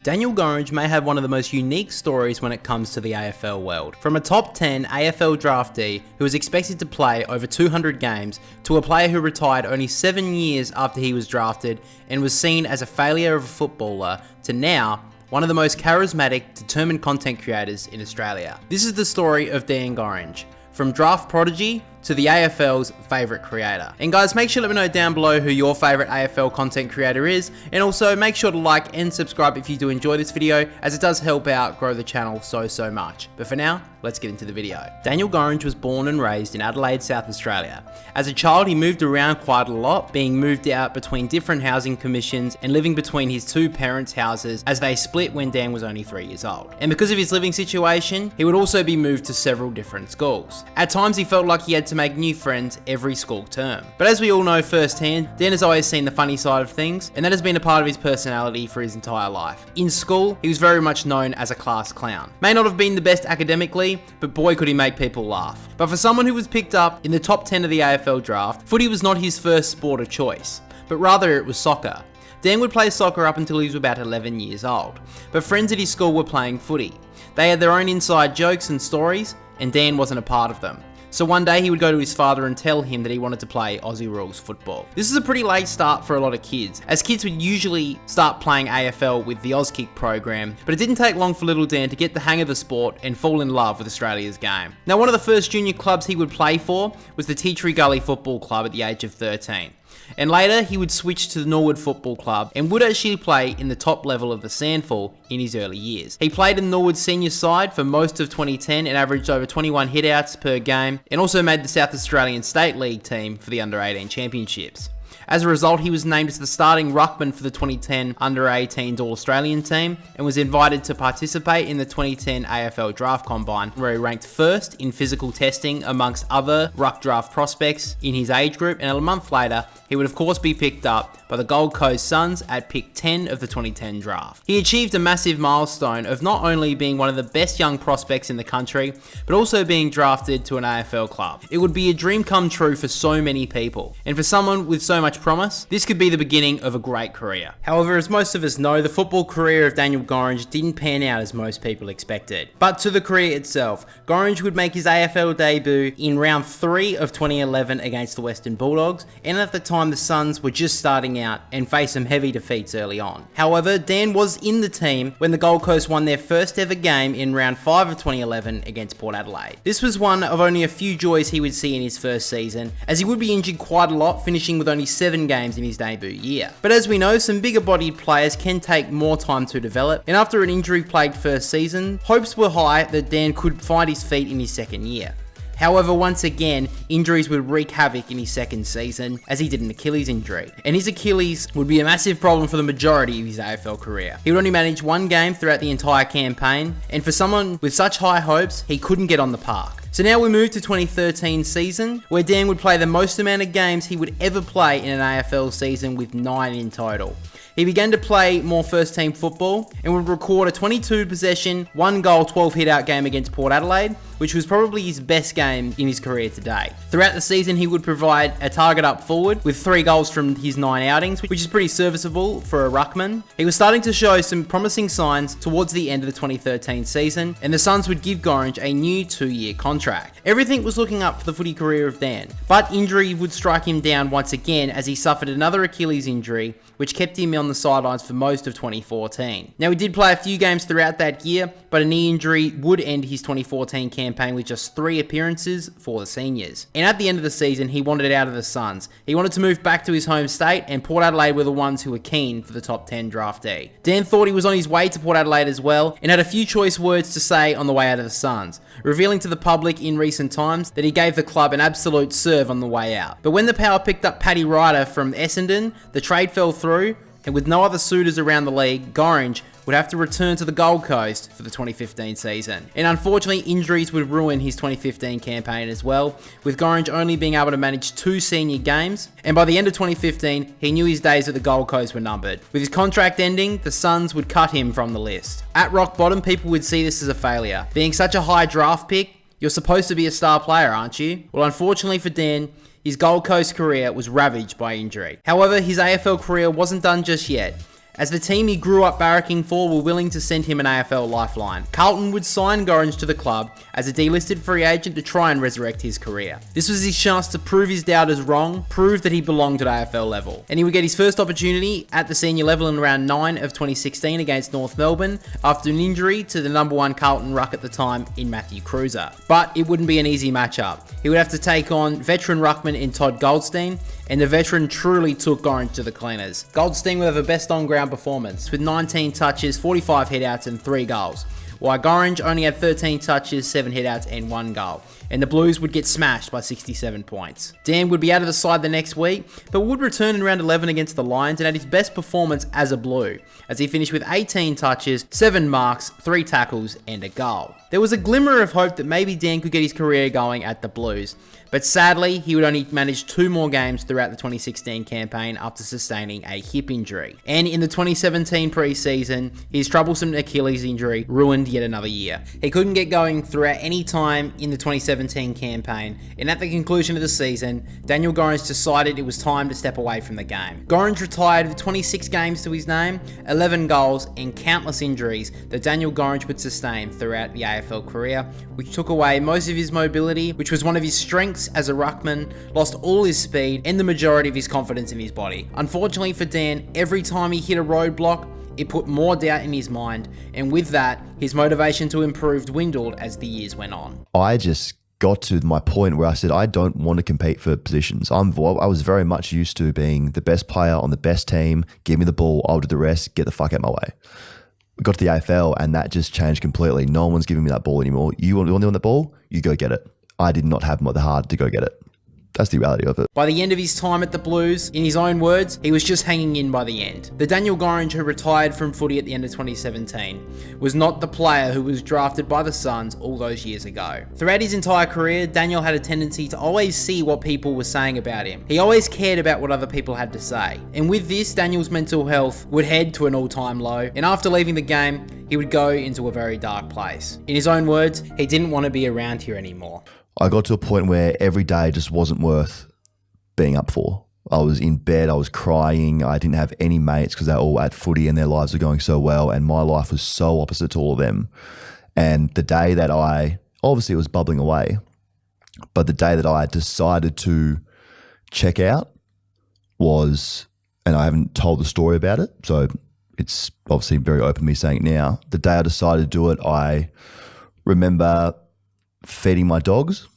Daniel Gorringe may have one of the most unique stories when it comes to the AFL world. From a top 10 AFL draftee who was expected to play over 200 games to a player who retired only 7 years after he was drafted and was seen as a failure of a footballer to now one of the most charismatic, determined content creators in Australia. This is the story of Dan Gorringe, from draft prodigy to the AFL's favourite creator. And guys, make sure to let me know down below who your favourite AFL content creator is, and also make sure to like and subscribe if you do enjoy this video, as it does help out grow the channel so much. But for now, let's get into the video. Daniel Gorringe was born and raised in Adelaide, South Australia. As a child, he moved around quite a lot, being moved out between different housing commissions and living between his two parents' houses as they split when Dan was only 3 years old. And because of his living situation, he would also be moved to several different schools. At times, he felt like he had to make new friends every school term. But as we all know firsthand, Dan has always seen the funny side of things, and that has been a part of his personality for his entire life. In school, he was very much known as a class clown. May not have been the best academically, but boy could he make people laugh. But for someone who was picked up in the top 10 of the AFL draft, footy was not his first sport of choice, but rather it was soccer. Dan would play soccer up until he was about 11 years old, but friends at his school were playing footy. They had their own inside jokes and stories, and Dan wasn't a part of them. So one day he would go to his father and tell him that he wanted to play Aussie rules football. This is a pretty late start for a lot of kids, as kids would usually start playing AFL with the Auskick program, but it didn't take long for little Dan to get the hang of the sport and fall in love with Australia's game. Now, one of the first junior clubs he would play for was the Tea Tree Gully Football Club at the age of 13. And later, he would switch to the Norwood Football Club and would actually play in the top level of the Sandful in his early years. He played in Norwood senior side for most of 2010 and averaged over 21 hitouts per game, and also made the South Australian State League team for the Under-18 Championships. As a result, he was named as the starting ruckman for the 2010 Under-18 All-Australian team and was invited to participate in the 2010 AFL Draft Combine, where he ranked first in physical testing amongst other ruck draft prospects in his age group, and a month later, he would of course be picked up by the Gold Coast Suns at pick 10 of the 2010 draft. He achieved a massive milestone of not only being one of the best young prospects in the country, but also being drafted to an AFL club. It would be a dream come true for so many people, and for someone with so much promise, this could be the beginning of a great career. However, as most of us know, the football career of Daniel Gorringe didn't pan out as most people expected. But to the career itself, Gorringe would make his AFL debut in round 3 of 2011 against the Western Bulldogs, and at the time the Suns were just starting out and faced some heavy defeats early on. However, Dan was in the team when the Gold Coast won their first ever game in round 5 of 2011 against Port Adelaide. This was one of only a few joys he would see in his first season, as he would be injured quite a lot, finishing with only 7 games in his debut year. But as we know, some bigger bodied players can take more time to develop, and after an injury plagued first season, hopes were high that Dan could find his feet in his second year. However, once again, injuries would wreak havoc in his second season, as he did an Achilles injury. And his Achilles would be a massive problem for the majority of his AFL career. He would only manage 1 game throughout the entire campaign, and for someone with such high hopes, he couldn't get on the park. So now we move to 2013 season, where Dan would play the most amount of games he would ever play in an AFL season, with 9 in total. He began to play more first team football and would record a 22 possession, 1 goal, 12 hit out game against Port Adelaide, which was probably his best game in his career to date. Throughout the season, he would provide a target up forward with 3 goals from his 9 outings, which is pretty serviceable for a ruckman. He was starting to show some promising signs towards the end of the 2013 season, and the Suns would give Gorringe a new 2-year contract. Everything was looking up for the footy career of Dan, but injury would strike him down once again as he suffered another Achilles injury, which kept him on the sidelines for most of 2014. Now, he did play a few games throughout that year, but a knee injury would end his 2014 campaign with just 3 appearances for the seniors. And at the end of the season, he wanted out of the Suns. He wanted to move back to his home state, and Port Adelaide were the ones who were keen for the top 10 draftee. Dan thought he was on his way to Port Adelaide as well, and had a few choice words to say on the way out of the Suns, revealing to the public in recent times that he gave the club an absolute serve on the way out. But when the Power picked up Paddy Ryder from Essendon, the trade fell through, and with no other suitors around the league, Gorringe would have to return to the Gold Coast for the 2015 season. And unfortunately, injuries would ruin his 2015 campaign as well, with Gorringe only being able to manage 2 senior games, and by the end of 2015, he knew his days at the Gold Coast were numbered. With his contract ending, the Suns would cut him from the list. At rock bottom, people would see this as a failure. Being such a high draft pick, you're supposed to be a star player, aren't you? Well, unfortunately for Dan, his Gold Coast career was ravaged by injury. However, his AFL career wasn't done just yet, as the team he grew up barracking for were willing to send him an AFL lifeline. Carlton would sign Gorringe to the club as a delisted free agent to try and resurrect his career. This was his chance to prove his doubters wrong, prove that he belonged at AFL level. And he would get his first opportunity at the senior level in round 9 of 2016 against North Melbourne after an injury to the number 1 Carlton ruck at the time in Matthew Cruiser. But it wouldn't be an easy matchup. He would have to take on veteran ruckman in Todd Goldstein, and the veteran truly took Gorringe to the cleaners. Goldstein would have a best on-ground performance with 19 touches, 45 hitouts and 3 goals, while Gorringe only had 13 touches, 7 hitouts and 1 goal, and the Blues would get smashed by 67 points. Dan would be out of the side the next week, but would return in round 11 against the Lions and had his best performance as a Blue, as he finished with 18 touches, 7 marks, 3 tackles and a goal. There was a glimmer of hope that maybe Dan could get his career going at the Blues, but sadly, he would only manage 2 more games throughout the 2016 campaign after sustaining a hip injury. And in the 2017 pre-season, his troublesome Achilles injury ruined yet another year. He couldn't get going throughout any time in the 2017 campaign, and at the conclusion of the season, Daniel Gorringe decided it was time to step away from the game. Gorringe retired with 26 games to his name, 11 goals, and countless injuries that Daniel Gorringe would sustain throughout the AFL career, which took away most of his mobility, which was one of his strengths as a ruckman, lost all his speed and the majority of his confidence in his body. Unfortunately for Dan, every time he hit a roadblock, it put more doubt in his mind, and with that, his motivation to improve dwindled as the years went on. I just got to my point where I said, I don't want to compete for positions. I was very much used to being the best player on the best team, give me the ball, I'll do the rest, get the fuck out my way. We got to the AFL and that just changed completely. No one's giving me that ball anymore. You want the ball? You go get it. I did not have the heart to go get it. That's the reality of it. By the end of his time at the Blues, in his own words, he was just hanging in by the end. The Daniel Gorringe who retired from footy at the end of 2017 was not the player who was drafted by the Suns all those years ago. Throughout his entire career, Daniel had a tendency to always see what people were saying about him. He always cared about what other people had to say. And with this, Daniel's mental health would head to an all-time low, and after leaving the game, he would go into a very dark place. In his own words, he didn't want to be around here anymore. I got to a point where every day just wasn't worth being up for. I was in bed, I was crying, I didn't have any mates because they're all at footy and their lives were going so well, and my life was so opposite to all of them. And the day that obviously it was bubbling away, but the day that I decided to check out was, and I haven't told the story about it, so it's obviously very open me saying it now. The day I decided to do it, I remember feeding my dogs.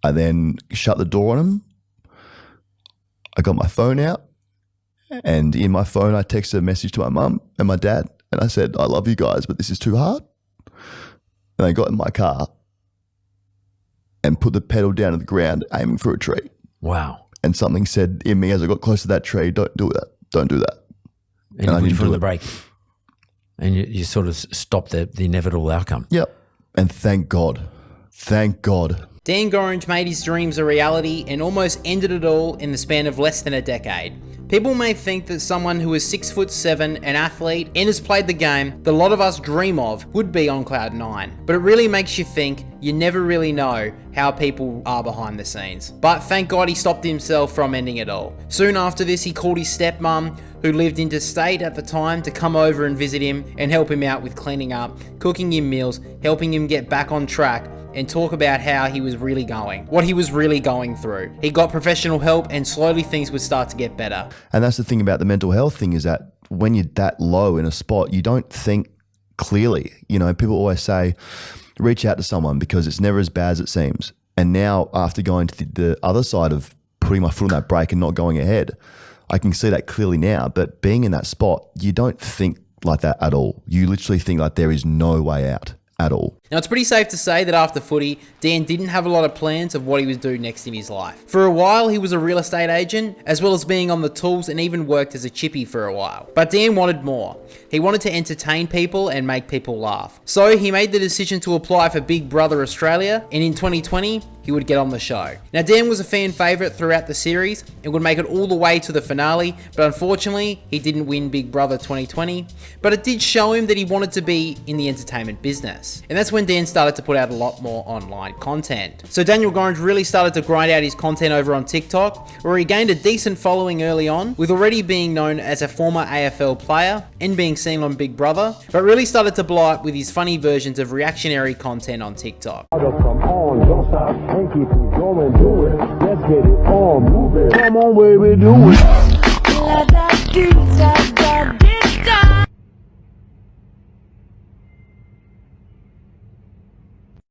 I then shut the door on them. I got my phone out, and in my phone I texted a message to my mum and my dad, and I said, I love you guys, but this is too hard. And I got in my car and put the pedal down to the ground, aiming for a tree. Wow. And something said in me as I got close to that tree, don't do that. Don't do that. And you put your foot on the brake. And you sort of stopped the inevitable outcome. Yep. And thank God. Thank God. Dan Gorringe made his dreams a reality and almost ended it all in the span of less than a decade. People may think that someone who is 6'7", an athlete, and has played the game that a lot of us dream of would be on cloud 9. But it really makes you think you never really know how people are behind the scenes. But thank God he stopped himself from ending it all. Soon after this, he called his stepmom, who lived interstate at the time, to come over and visit him and help him out with cleaning up, cooking him meals, helping him get back on track, and talk about how he was really going, what he was really going through. He got professional help and slowly things would start to get better. And that's the thing about the mental health thing, is that when you're that low in a spot, you don't think clearly. You know, people always say, reach out to someone because it's never as bad as it seems. And now after going to the other side of putting my foot on that brake and not going ahead, I can see that clearly now. But being in that spot, you don't think like that at all. You literally think like there is no way out at all. Now, it's pretty safe to say that after footy, Dan didn't have a lot of plans of what he would do next in his life. For a while, he was a real estate agent, as well as being on the tools, and even worked as a chippy for a while. But Dan wanted more. He wanted to entertain people and make people laugh. So he made the decision to apply for Big Brother Australia, and in 2020, he would get on the show. Now, Dan was a fan favourite throughout the series and would make it all the way to the finale, but unfortunately, he didn't win Big Brother 2020. But it did show him that he wanted to be in the entertainment business. And that's when when Dan started to put out a lot more online content. So Daniel Gorringe really started to grind out his content over on TikTok, where he gained a decent following early on, with already being known as a former AFL player and being seen on Big Brother, but really started to blow up with his funny versions of reactionary content on TikTok. Come on, don't stop, and keep it going, do it. Let's get it on, move it. Come on, baby, do it.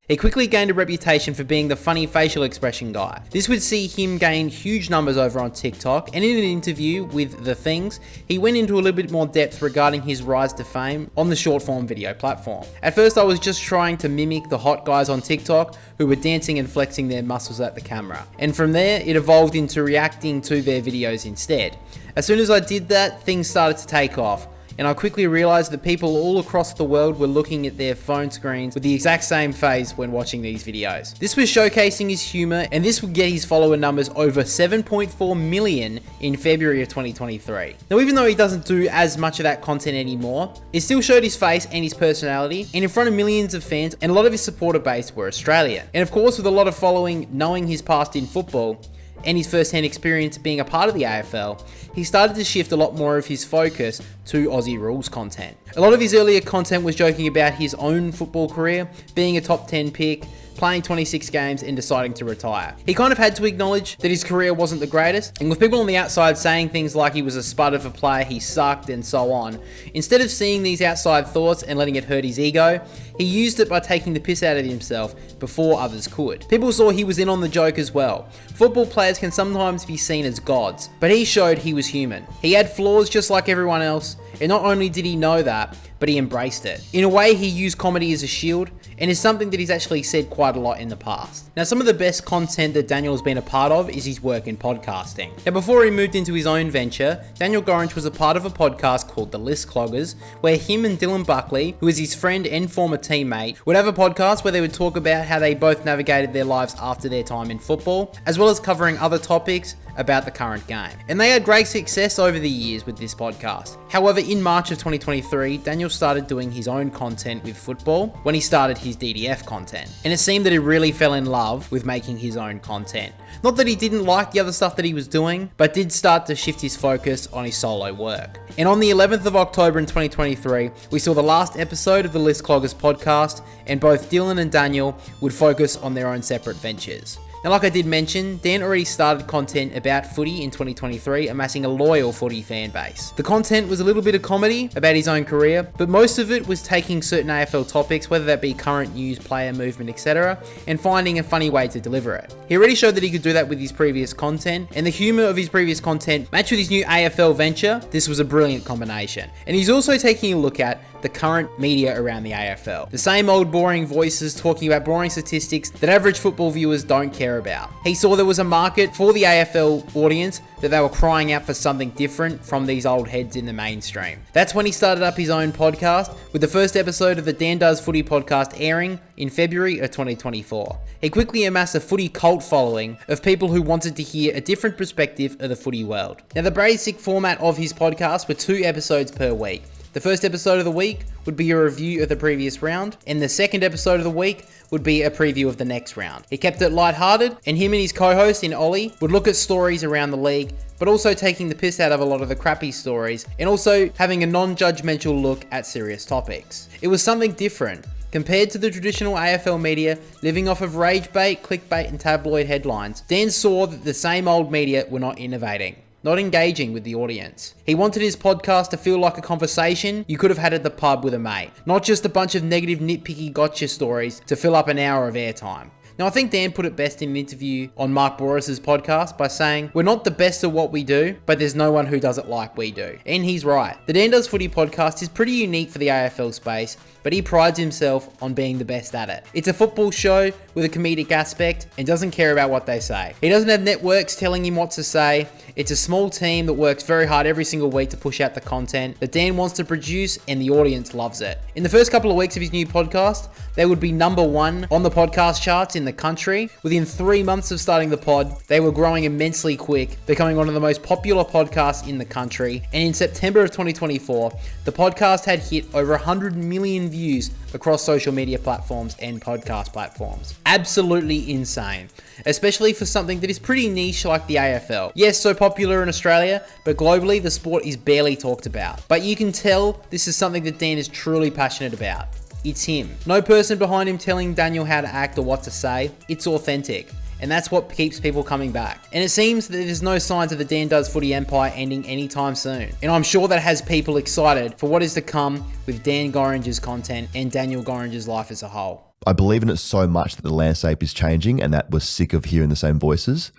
He quickly gained a reputation for being the funny facial expression guy. This would see him gain huge numbers over on TikTok, and in an interview with The Things, he went into a little bit more depth regarding his rise to fame on the short form video platform. At first I was just trying to mimic the hot guys on TikTok who were dancing and flexing their muscles at the camera. And from there, it evolved into reacting to their videos instead. As soon as I did that, things started to take off. And I quickly realized that people all across the world were looking at their phone screens with the exact same face when watching these videos. This was showcasing his humor, and this would get his follower numbers over 7.4 million in February of 2023. Now, even though he doesn't do as much of that content anymore, it still showed his face and his personality, and in front of millions of fans, and a lot of his supporter base were Australian. And of course, with a lot of following knowing his past in football, and his first-hand experience being a part of the AFL, he started to shift a lot more of his focus to Aussie rules content. A lot of his earlier content was joking about his own football career, being a top 10 pick, playing 26 games and deciding to retire. He kind of had to acknowledge that his career wasn't the greatest, and with people on the outside saying things like he was a spud of a player, he sucked, and so on, instead of seeing these outside thoughts and letting it hurt his ego, he used it by taking the piss out of himself before others could. People saw he was in on the joke as well. Football players can sometimes be seen as gods, but he showed he was human. He had flaws just like everyone else, and not only did he know that, but he embraced it. In a way, he used comedy as a shield, and is something that he's actually said quite a lot in the past. Now, some of the best content that Daniel has been a part of is his work in podcasting. Now, before he moved into his own venture, Daniel Gorringe was a part of a podcast called The List Cloggers, where him and Dylan Buckley, who is his friend and former teammate, would have a podcast where they would talk about how they both navigated their lives after their time in football, as well as covering other topics about the current game. And they had great success over the years with this podcast. However, in March of 2023, Daniel started doing his own content with football when he started his DDF content. And it seemed that he really fell in love with making his own content. Not that he didn't like the other stuff that he was doing, but did start to shift his focus on his solo work. And on the 11th of October in 2023, we saw the last episode of the List Cloggers podcast, and both Dylan and Daniel would focus on their own separate ventures. Now, like I did mention, Dan already started content about footy in 2023, amassing a loyal footy fan base. The content was a little bit of comedy about his own career, but most of it was taking certain AFL topics, whether that be current news, player movement, etc., and finding a funny way to deliver it. He already showed that he could do that with his previous content, and the humour of his previous content matched with his new AFL venture. This was a brilliant combination. And he's also taking a look at the current media around the AFL. The same old boring voices talking about boring statistics that average football viewers don't care about. He saw there was a market for the AFL audience, that they were crying out for something different from these old heads in the mainstream. That's when he started up his own podcast, with the first episode of the Does Footy podcast airing in February of 2024. He quickly amassed a footy cult following of people who wanted to hear a different perspective of the footy world. Now, the basic format of his podcast were 2 episodes per week. The first episode of the week would be a review of the previous round, and the second episode of the week would be a preview of the next round. He kept it lighthearted, and him and his co-host in Ollie would look at stories around the league, but also taking the piss out of a lot of the crappy stories, and also having a non-judgmental look at serious topics. It was something different. Compared to the traditional AFL media, living off of rage bait, clickbait, and tabloid headlines, Dan saw that the same old media were not innovating, not engaging with the audience. He wanted his podcast to feel like a conversation you could have had at the pub with a mate, not just a bunch of negative nitpicky gotcha stories to fill up an hour of airtime. Now, I think Dan put it best in an interview on Mark Boras's podcast by saying, "We're not the best at what we do, but there's no one who does it like we do." And he's right. The Dan Does Footy podcast is pretty unique for the AFL space, but he prides himself on being the best at it. It's a football show with a comedic aspect and doesn't care about what they say. He doesn't have networks telling him what to say. It's a small team that works very hard every single week to push out the content that Dan wants to produce, and the audience loves it. In the first couple of weeks of his new podcast, they would be number 1 on the podcast charts in the country. Within 3 months of starting the pod, they were growing immensely quick, becoming one of the most popular podcasts in the country. And in September of 2024, the podcast had hit over 100 million million views across social media platforms and podcast platforms. Absolutely insane, especially for something that is pretty niche like the AFL. Yes, so popular in Australia, but globally the sport is barely talked about. But you can tell this is something that Dan is truly passionate about. It's him. No person behind him telling Daniel how to act or what to say. It's authentic. And that's what keeps people coming back. And it seems that there's no signs of the Dan Does Footy empire ending anytime soon. And I'm sure that has people excited for what is to come with Dan Gorringe's content and Daniel Gorringe's life as a whole. I believe in it so much that the landscape is changing and that we're sick of hearing the same voices,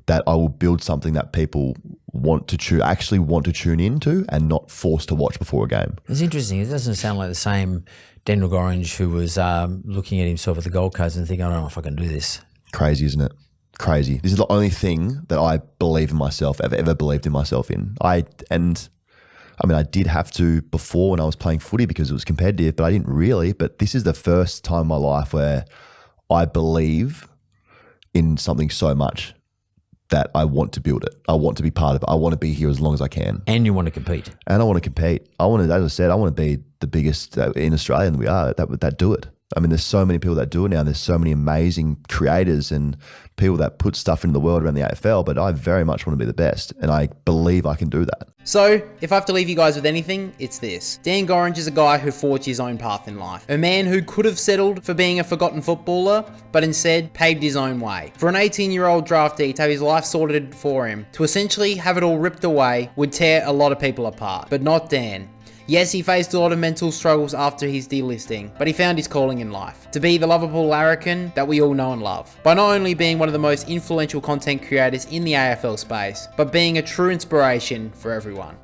that I will build something that people actually want to tune into and not forced to watch before a game. It's interesting. It doesn't sound like the same Daniel Gorringe who was looking at himself at the Gold Coast and thinking, I don't know if I can do this. Crazy, isn't it? Crazy. This is the only thing that I believe in myself, ever believed in myself in. I did have to before when I was playing footy because it was competitive, but I didn't really. But this is the first time in my life where I believe in something so much that I want to build it. I want to be part of it. I want to be here as long as I can. And you want to compete. And I want to compete. As I said, I want to be the biggest in Australia, and we are, that do it. I mean, there's so many people that do it now. There's so many amazing creators and people that put stuff into the world around the AFL, but I very much want to be the best, and I believe I can do that. So, if I have to leave you guys with anything, it's this. Dan Gorringe is a guy who forged his own path in life. A man who could have settled for being a forgotten footballer, but instead paved his own way. For an 18-year-old draftee to have his life sorted for him, to essentially have it all ripped away, would tear a lot of people apart. But not Dan. Yes, he faced a lot of mental struggles after his delisting, but he found his calling in life. To be the lovable larrikin that we all know and love. By not only being one of the most influential content creators in the AFL space, but being a true inspiration for everyone.